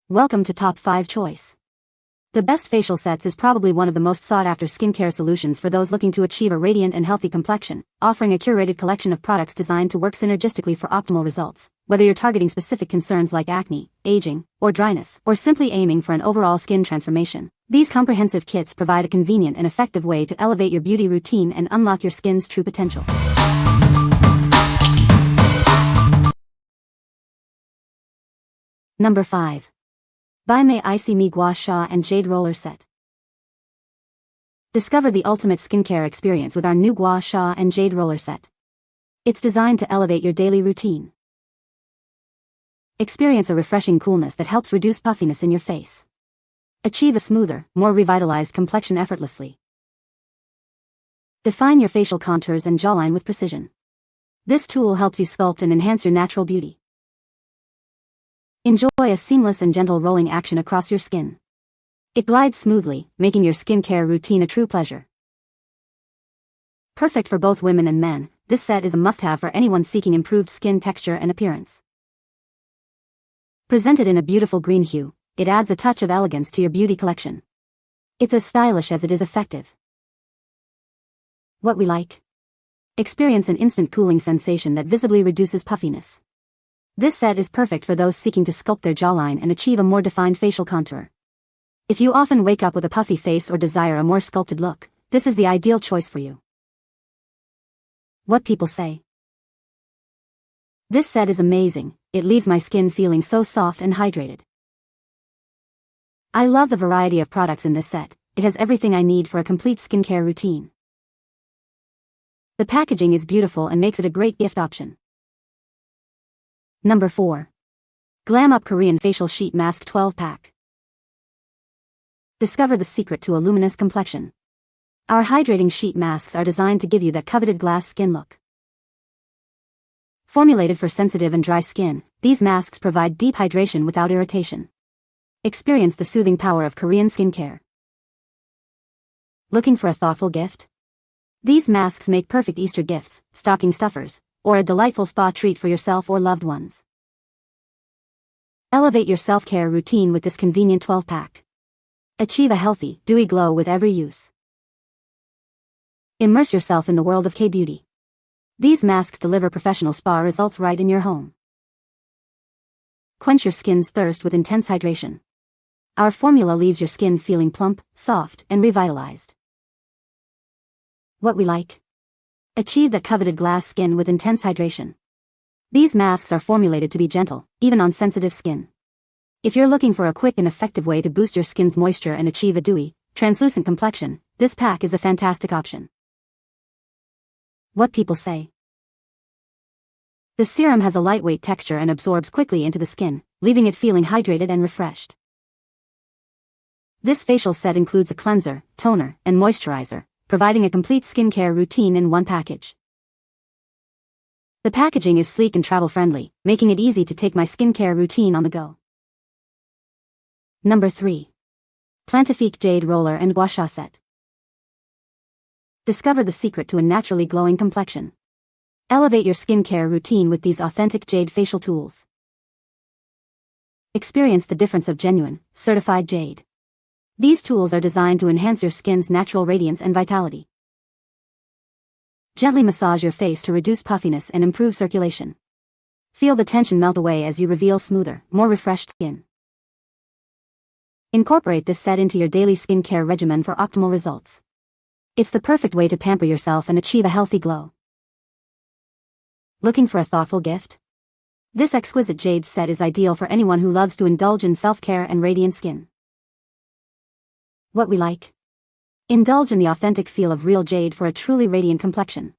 Welcome to Top 5 Choice. The best facial sets is probably one of the most sought-after skincare solutions for those looking to achieve a radiant and healthy complexion, offering a curated collection of products designed to work synergistically for optimal results. Whether you're targeting specific concerns like acne, aging, or dryness, or simply aiming for an overall skin transformation, these comprehensive kits provide a convenient and effective way to elevate your beauty routine and unlock your skin's true potential. Number 5. BAIMEI IcyMe Gua Sha and Jade Roller Set. Discover the ultimate skincare experience with our new Gua Sha and Jade Roller Set. It's designed to elevate your daily routine. Experience a refreshing coolness that helps reduce puffiness in your face. Achieve a smoother, more revitalized complexion effortlessly. Define your facial contours and jawline with precision. This tool helps you sculpt and enhance your natural beauty. Enjoy a seamless and gentle rolling action across your skin. It glides smoothly, making your skincare routine a true pleasure. Perfect for both women and men, this set is a must-have for anyone seeking improved skin texture and appearance. Presented in a beautiful green hue, it adds a touch of elegance to your beauty collection. It's as stylish as it is effective. What we like? Experience an instant cooling sensation that visibly reduces puffiness. This set is perfect for those seeking to sculpt their jawline and achieve a more defined facial contour. If you often wake up with a puffy face or desire a more sculpted look, this is the ideal choice for you. What people say? This set is amazing, it leaves my skin feeling so soft and hydrated. I love the variety of products in this set, it has everything I need for a complete skincare routine. The packaging is beautiful and makes it a great gift option. Number 4. GLAM Up Korean Facial Sheet Mask 12-Pack. Discover the secret to a luminous complexion. Our hydrating sheet masks are designed to give you that coveted glass skin look. Formulated for sensitive and dry skin, these masks provide deep hydration without irritation. Experience the soothing power of Korean skincare. Looking for a thoughtful gift? These masks make perfect Easter gifts, stocking stuffers, or a delightful spa treat for yourself or loved ones. Elevate your self-care routine with this convenient 12-pack. Achieve a healthy, dewy glow with every use. Immerse yourself in the world of K-beauty. These masks deliver professional spa results right in your home. Quench your skin's thirst with intense hydration. Our formula leaves your skin feeling plump, soft, and revitalized. What we like? Achieve that coveted glass skin with intense hydration. These masks are formulated to be gentle, even on sensitive skin. If you're looking for a quick and effective way to boost your skin's moisture and achieve a dewy, translucent complexion, this pack is a fantastic option. What people say? The serum has a lightweight texture and absorbs quickly into the skin, leaving it feeling hydrated and refreshed. This facial set includes a cleanser, toner, and moisturizer, providing a complete skincare routine in one package. The packaging is sleek and travel-friendly, making it easy to take my skincare routine on the go. Number 3. PLANTIFIQUE Jade Roller and Gua Sha Set. Discover the secret to a naturally glowing complexion. Elevate your skincare routine with these authentic jade facial tools. Experience the difference of genuine, certified jade. These tools are designed to enhance your skin's natural radiance and vitality. Gently massage your face to reduce puffiness and improve circulation. Feel the tension melt away as you reveal smoother, more refreshed skin. Incorporate this set into your daily skincare regimen for optimal results. It's the perfect way to pamper yourself and achieve a healthy glow. Looking for a thoughtful gift? This exquisite jade set is ideal for anyone who loves to indulge in self-care and radiant skin. What we like? Indulge in the authentic feel of real jade for a truly radiant complexion.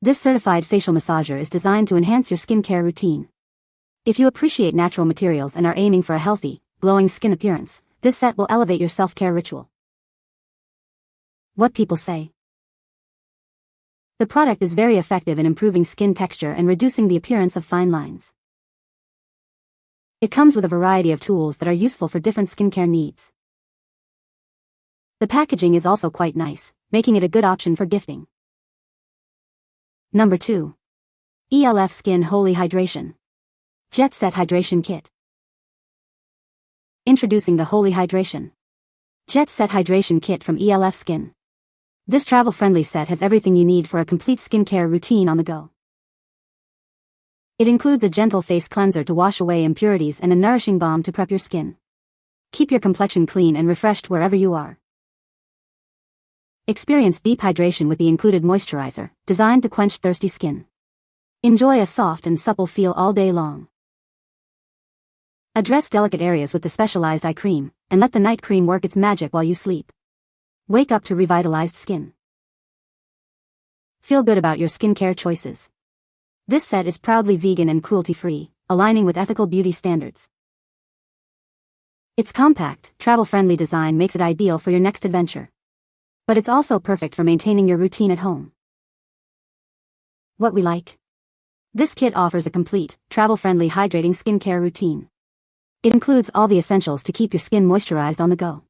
This certified facial massager is designed to enhance your skincare routine. If you appreciate natural materials and are aiming for a healthy, glowing skin appearance, this set will elevate your self-care ritual. What people say? The product is very effective in improving skin texture and reducing the appearance of fine lines. It comes with a variety of tools that are useful for different skincare needs. The packaging is also quite nice, making it a good option for gifting. Number 2. E.L.F Skin Holy Hydration. Jet Set Hydration Kit. Introducing the Holy Hydration Jet Set Hydration Kit from E.L.F. Skin. This travel-friendly set has everything you need for a complete skincare routine on the go. It includes a gentle face cleanser to wash away impurities and a nourishing balm to prep your skin. Keep your complexion clean and refreshed wherever you are. Experience deep hydration with the included moisturizer, designed to quench thirsty skin. Enjoy a soft and supple feel all day long. Address delicate areas with the specialized eye cream, and let the night cream work its magic while you sleep. Wake up to revitalized skin. Feel good about your skincare choices. This set is proudly vegan and cruelty-free, aligning with ethical beauty standards. Its compact, travel-friendly design makes it ideal for your next adventure. But it's also perfect for maintaining your routine at home. What we like. This kit offers a complete, travel-friendly hydrating skincare routine. It includes all the essentials to keep your skin moisturized on the go.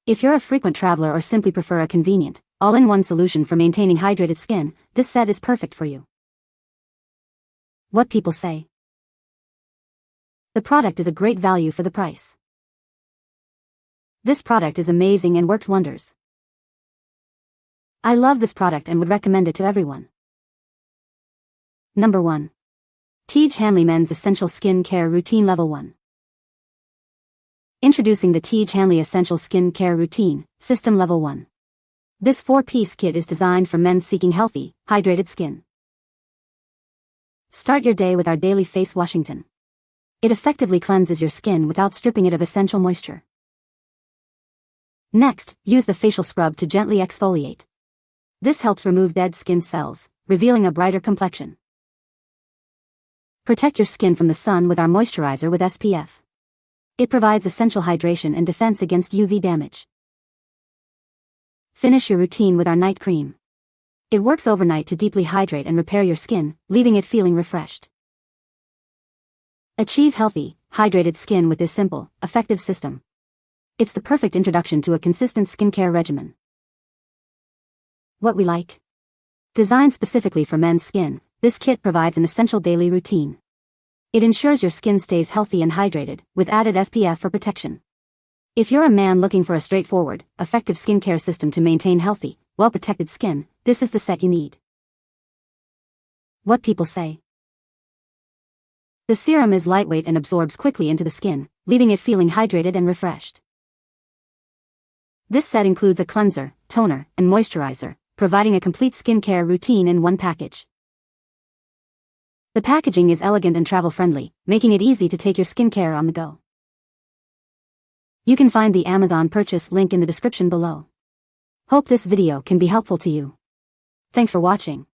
If you're a frequent traveler or simply prefer a convenient, all-in-one solution for maintaining hydrated skin, this set is perfect for you. What people say. The product is a great value for the price. This product is amazing and works wonders. I love this product and would recommend it to everyone. Number 1. Tiege Hanley Men's Essential Skin Care Routine Level 1. Introducing the Tiege Hanley Essential Skin Care Routine, System Level 1. This 4-piece kit is designed for men seeking healthy, hydrated skin. Start your day with our daily face Washington. It effectively cleanses your skin without stripping it of essential moisture. Next, use the facial scrub to gently exfoliate. This helps remove dead skin cells, revealing a brighter complexion. Protect your skin from the sun with our moisturizer with SPF. It provides essential hydration and defense against UV damage. Finish your routine with our night cream. It works overnight to deeply hydrate and repair your skin, leaving it feeling refreshed. Achieve healthy, hydrated skin with this simple, effective system. It's the perfect introduction to a consistent skincare regimen. What we like. Designed specifically for men's skin, this kit provides an essential daily routine. It ensures your skin stays healthy and hydrated, with added SPF for protection. If you're a man looking for a straightforward, effective skincare system to maintain healthy, well-protected skin, this is the set you need. What people say. The serum is lightweight and absorbs quickly into the skin, leaving it feeling hydrated and refreshed. This set includes a cleanser, toner, and moisturizer, providing a complete skincare routine in one package. The packaging is elegant and travel-friendly, making it easy to take your skincare on the go. You can find the Amazon purchase link in the description below. Hope this video can be helpful to you. Thanks for watching.